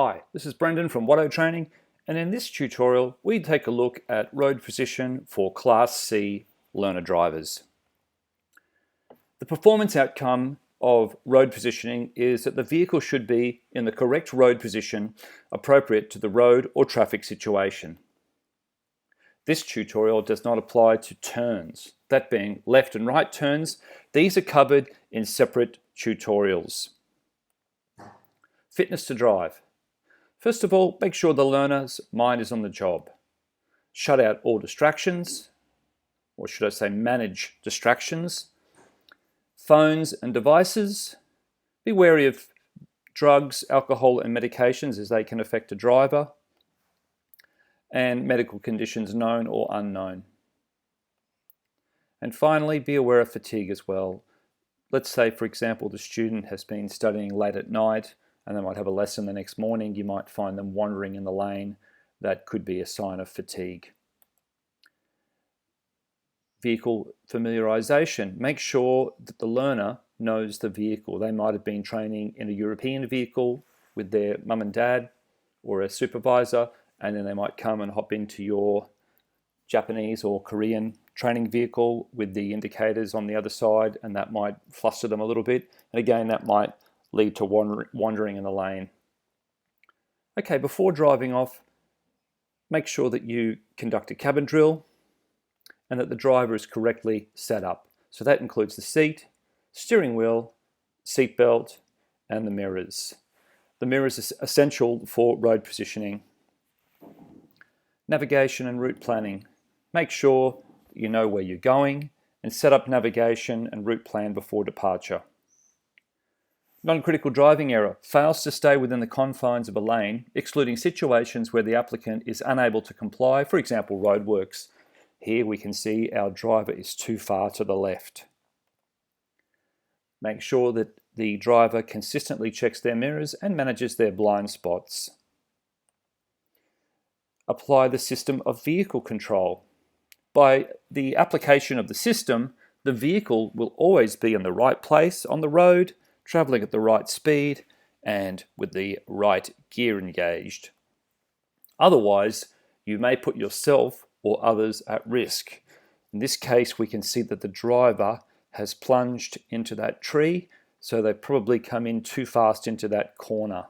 Hi, this is Brendan from Watto Training, and in this tutorial we take a look at road position for Class C learner drivers. The performance outcome of road positioning is that the vehicle should be in the correct road position appropriate to the road or traffic situation. This tutorial does not apply to turns, that being left and right turns. These are covered in separate tutorials. Fitness to drive. First of all, make sure the learner's mind is on the job. Shut out all distractions, or should I say manage distractions. Phones and devices. Be wary of drugs, alcohol and medications as they can affect a driver. And medical conditions known or unknown. And finally, be aware of fatigue as well. Let's say, for example, the student has been studying late at night and they might have a lesson the next morning. You might find them wandering in the lane. That could be a sign of fatigue. Vehicle familiarization. Make sure that the learner knows the vehicle. They might have been training in a European vehicle with their mum and dad or a supervisor, and then they might come and hop into your Japanese or Korean training vehicle with the indicators on the other side, and that might fluster them a little bit. And again, that might lead to wandering in the lane. Okay, before driving off, make sure that you conduct a cabin drill and that the driver is correctly set up. So that includes the seat, steering wheel, seat belt, and the mirrors. The mirrors are essential for road positioning. Navigation and route planning. Make sure you know where you're going and set up navigation and route plan before departure. Non-critical driving error. Fails to stay within the confines of a lane, excluding situations where the applicant is unable to comply, for example, roadworks. Here we can see our driver is too far to the left. Make sure that the driver consistently checks their mirrors and manages their blind spots. Apply the system of vehicle control. By the application of the system, the vehicle will always be in the right place on the road, traveling at the right speed and with the right gear engaged. Otherwise, you may put yourself or others at risk. In this case, we can see that the driver has plunged into that tree, so they've probably come in too fast into that corner.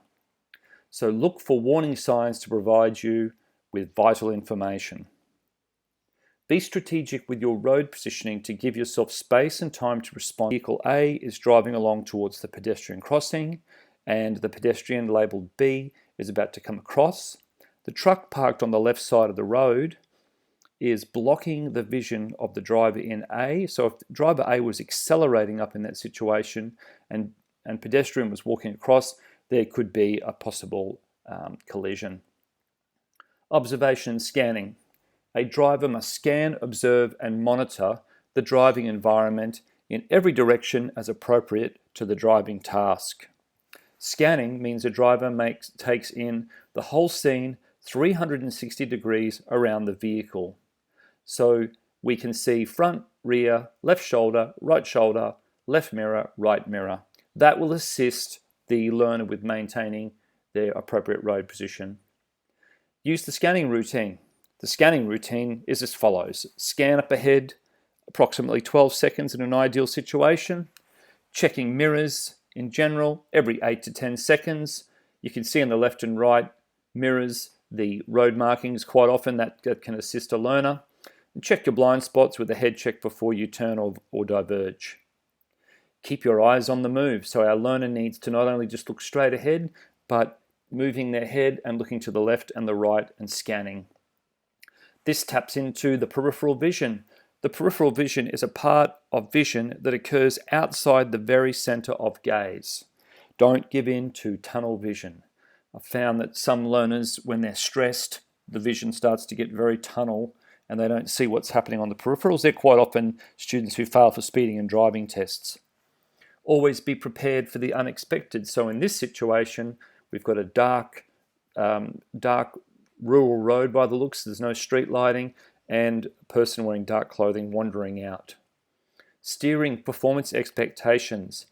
So look for warning signs to provide you with vital information. Be strategic with your road positioning to give yourself space and time to respond. Vehicle A is driving along towards the pedestrian crossing, and the pedestrian labelled B is about to come across. The truck parked on the left side of the road is blocking the vision of the driver in A. So if driver A was accelerating up in that situation and pedestrian was walking across, there could be a possible collision. Observation and scanning. A driver must scan, observe, and monitor the driving environment in every direction as appropriate to the driving task. Scanning means a driver takes in the whole scene 360 degrees around the vehicle. So we can see front, rear, left shoulder, left mirror, right mirror. That will assist the learner with maintaining their appropriate road position. Use the scanning routine. The scanning routine is as follows. Scan up ahead, approximately 12 seconds in an ideal situation. Checking mirrors in general, every 8 to 10 seconds. You can see on the left and right mirrors the road markings quite often. That can assist a learner. And check your blind spots with a head check before you turn or diverge. Keep your eyes on the move. So our learner needs to not only just look straight ahead, but moving their head and looking to the left and the right and scanning. This taps into the peripheral vision. The peripheral vision is a part of vision that occurs outside the very center of gaze. Don't give in to tunnel vision. I've found that some learners, when they're stressed, the vision starts to get very tunnel and they don't see what's happening on the peripherals. They're quite often students who fail for speeding and driving tests. Always be prepared for the unexpected. So in this situation, we've got a dark rural road by the looks. There's no street lighting and a person wearing dark clothing wandering out. Steering performance expectations.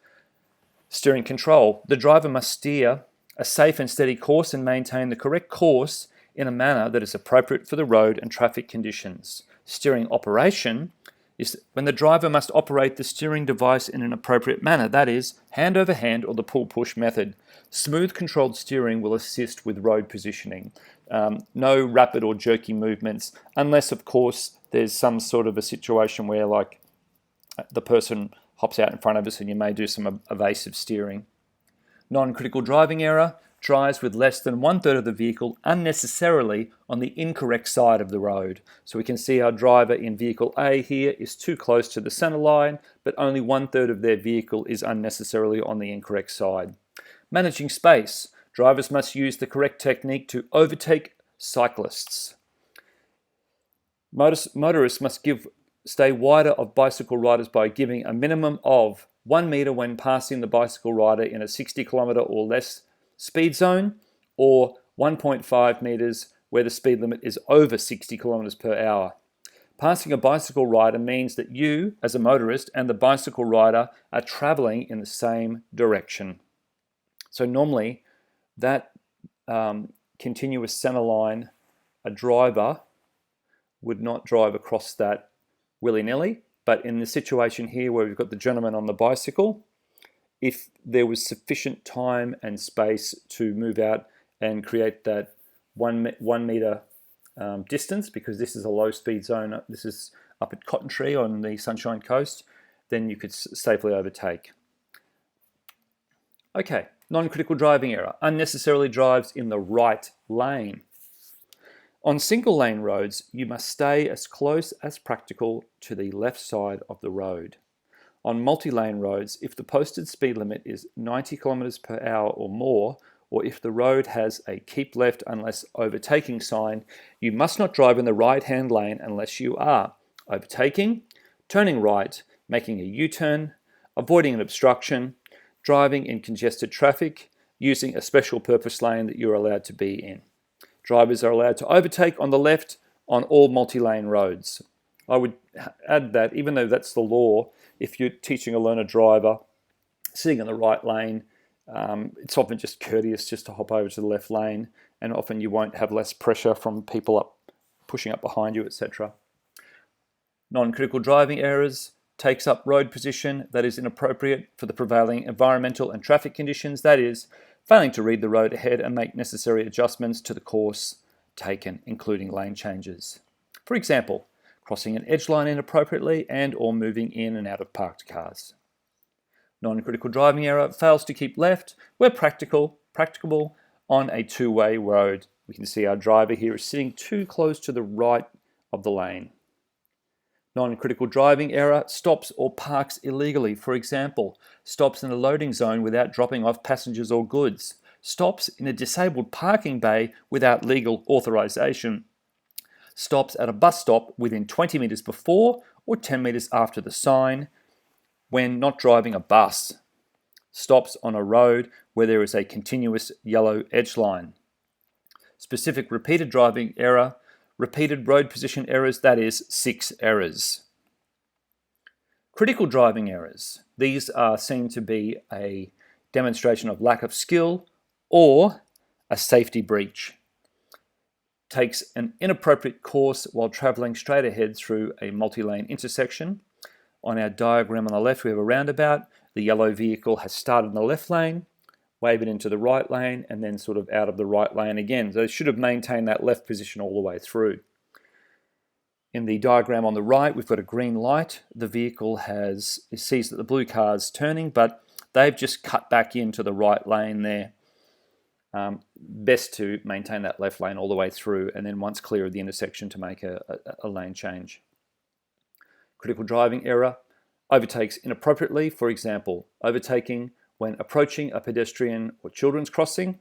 Steering control. The driver must steer a safe and steady course and maintain the correct course in a manner that is appropriate for the road and traffic conditions. Steering operation is when the driver must operate the steering device in an appropriate manner, that is, hand over hand or the pull-push method. Smooth controlled steering will assist with road positioning. No rapid or jerky movements, unless of course there's some sort of a situation where like the person hops out in front of us and you may do some evasive steering. Non-critical driving error drives with less than 1/3 of the vehicle unnecessarily on the incorrect side of the road. So we can see our driver in vehicle A here is too close to the center line, but only 1/3 of their vehicle is unnecessarily on the incorrect side. Managing space. Drivers must use the correct technique to overtake cyclists. Motorists must stay wider of bicycle riders by giving a minimum of 1 meter when passing the bicycle rider in a 60 kilometer or less speed zone, or 1.5 meters where the speed limit is over 60 kilometers per hour. Passing a bicycle rider means that you, as a motorist, and the bicycle rider are traveling in the same direction. So normally, that continuous center line, a driver would not drive across that willy-nilly, but in the situation here where we've got the gentleman on the bicycle, if there was sufficient time and space to move out and create that one meter distance, because this is a low speed zone, this is up at Cotton Tree on the Sunshine Coast, then you could safely overtake. Okay, non-critical driving error. Unnecessarily drives in the right lane. On single lane roads, you must stay as close as practical to the left side of the road. On multi-lane roads, if the posted speed limit is 90 kilometers per hour or more, or if the road has a keep left unless overtaking sign, you must not drive in the right-hand lane unless you are overtaking, turning right, making a U-turn, avoiding an obstruction, driving in congested traffic, using a special purpose lane that you're allowed to be in. Drivers are allowed to overtake on the left on all multi-lane roads. I would add that even though that's the law, if you're teaching a learner driver sitting in the right lane, it's often just courteous just to hop over to the left lane, and often you won't have less pressure from people pushing up behind you, etc. Non-critical driving errors takes up road position that is inappropriate for the prevailing environmental and traffic conditions, that is, failing to read the road ahead and make necessary adjustments to the course taken, including lane changes. For example, crossing an edge line inappropriately and or moving in and out of parked cars. Non-critical driving error fails to keep left where practicable on a two-way road. We can see our driver here is sitting too close to the right of the lane. Non-critical driving error stops or parks illegally. For example, stops in a loading zone without dropping off passengers or goods. Stops in a disabled parking bay without legal authorization. Stops at a bus stop within 20 meters before or 10 meters after the sign when not driving a bus. Stops on a road where there is a continuous yellow edge line. Specific repeated driving error, repeated road position errors, that is 6 errors. Critical driving errors. These are seen to be a demonstration of lack of skill or a safety breach. Takes an inappropriate course while traveling straight ahead through a multi-lane intersection. On our diagram on the left, we have a roundabout. The yellow vehicle has started in the left lane, wave it into the right lane, and then sort of out of the right lane again. So they should have maintained that left position all the way through. In the diagram on the right, we've got a green light. The vehicle sees that the blue car's turning, but they've just cut back into the right lane there. Best to maintain that left lane all the way through, and then once clear of the intersection to make a lane change. Critical driving error, overtakes inappropriately, for example, overtaking when approaching a pedestrian or children's crossing,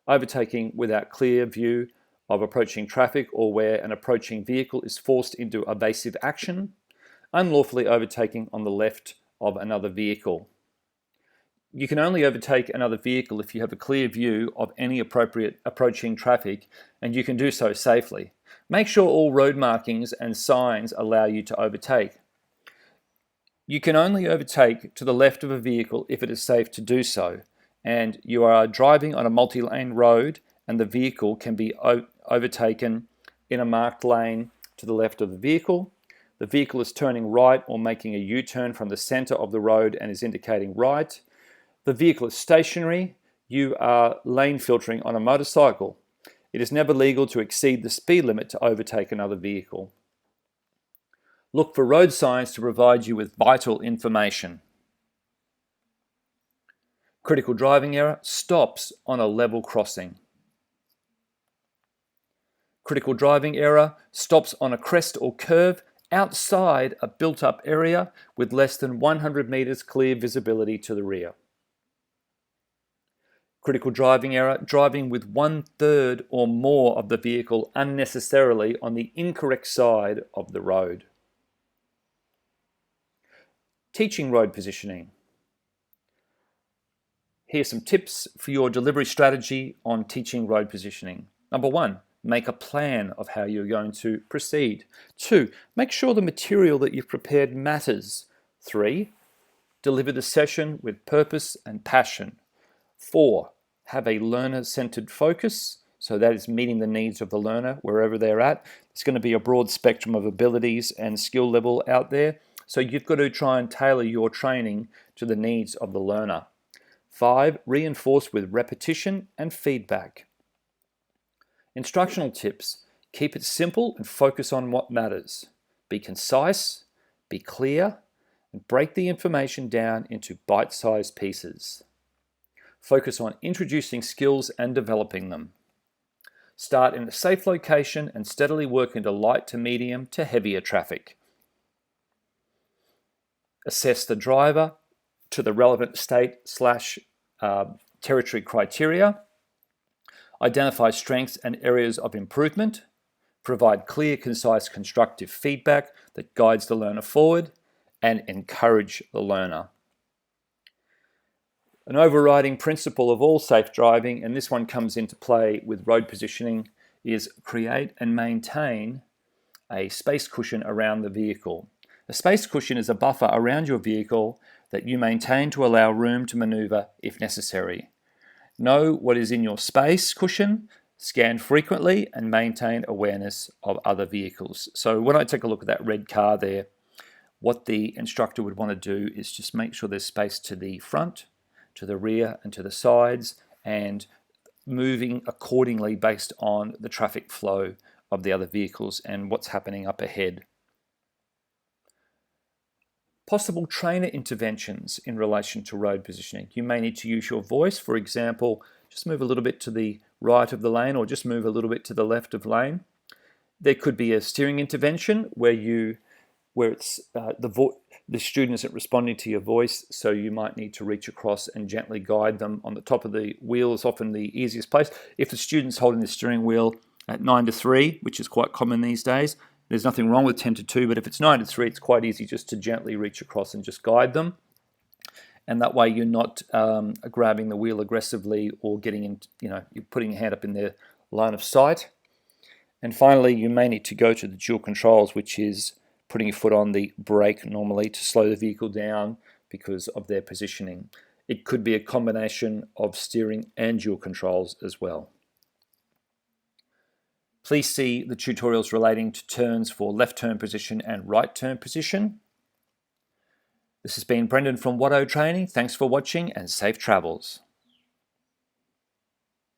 overtaking without clear view of approaching traffic or where an approaching vehicle is forced into evasive action, unlawfully overtaking on the left of another vehicle. You can only overtake another vehicle if you have a clear view of any appropriate approaching traffic, and you can do so safely. Make sure all road markings and signs allow you to overtake. You can only overtake to the left of a vehicle if it is safe to do so, and you are driving on a multi-lane road and the vehicle can be overtaken in a marked lane to the left of the vehicle. The vehicle is turning right or making a U-turn from the center of the road and is indicating right. The vehicle is stationary. You are lane filtering on a motorcycle. It is never legal to exceed the speed limit to overtake another vehicle. Look for road signs to provide you with vital information. Critical driving error: stops on a level crossing. Critical driving error: stops on a crest or curve outside a built-up area with less than 100 meters clear visibility to the rear. Critical driving error: driving with 1/3 or more of the vehicle unnecessarily on the incorrect side of the road. Teaching road positioning. Here's some tips for your delivery strategy on teaching road positioning. Number 1, make a plan of how you're going to proceed. 2, make sure the material that you've prepared matters. 3, deliver the session with purpose and passion. 4, have a learner-centered focus. So that is meeting the needs of the learner wherever they're at. It's going to be a broad spectrum of abilities and skill level out there. So you've got to try and tailor your training to the needs of the learner. 5, reinforce with repetition and feedback. Instructional tips: keep it simple and focus on what matters. Be concise, be clear, and break the information down into bite-sized pieces. Focus on introducing skills and developing them. Start in a safe location and steadily work into light to medium to heavier traffic. Assess the driver to the relevant state/territory criteria. Identify strengths and areas of improvement. Provide clear, concise, constructive feedback that guides the learner forward, and encourage the learner. An overriding principle of all safe driving, and this one comes into play with road positioning, is create and maintain a space cushion around the vehicle. A space cushion is a buffer around your vehicle that you maintain to allow room to maneuver if necessary. Know what is in your space cushion, scan frequently, and maintain awareness of other vehicles. So when I take a look at that red car there, what the instructor would want to do is just make sure there's space to the front, to the rear, and to the sides, and moving accordingly based on the traffic flow of the other vehicles and what's happening up ahead. Possible trainer interventions in relation to road positioning. You may need to use your voice. For example, just move a little bit to the right of the lane or just move a little bit to the left of lane. There could be a steering intervention where it's the student isn't responding to your voice, so you might need to reach across and gently guide them. On the top of the wheel is often the easiest place. If the student's holding the steering wheel at 9 to 3, which is quite common these days, there's nothing wrong with 10 to 2, but if it's 9 to 3, it's quite easy just to gently reach across and just guide them. And that way you're not grabbing the wheel aggressively or getting in, you're putting your hand up in their line of sight. And finally, you may need to go to the dual controls, which is putting your foot on the brake normally to slow the vehicle down because of their positioning. It could be a combination of steering and dual controls as well. Please see the tutorials relating to turns for left turn position and right turn position. This has been Brendan from Watto Training. Thanks for watching and safe travels.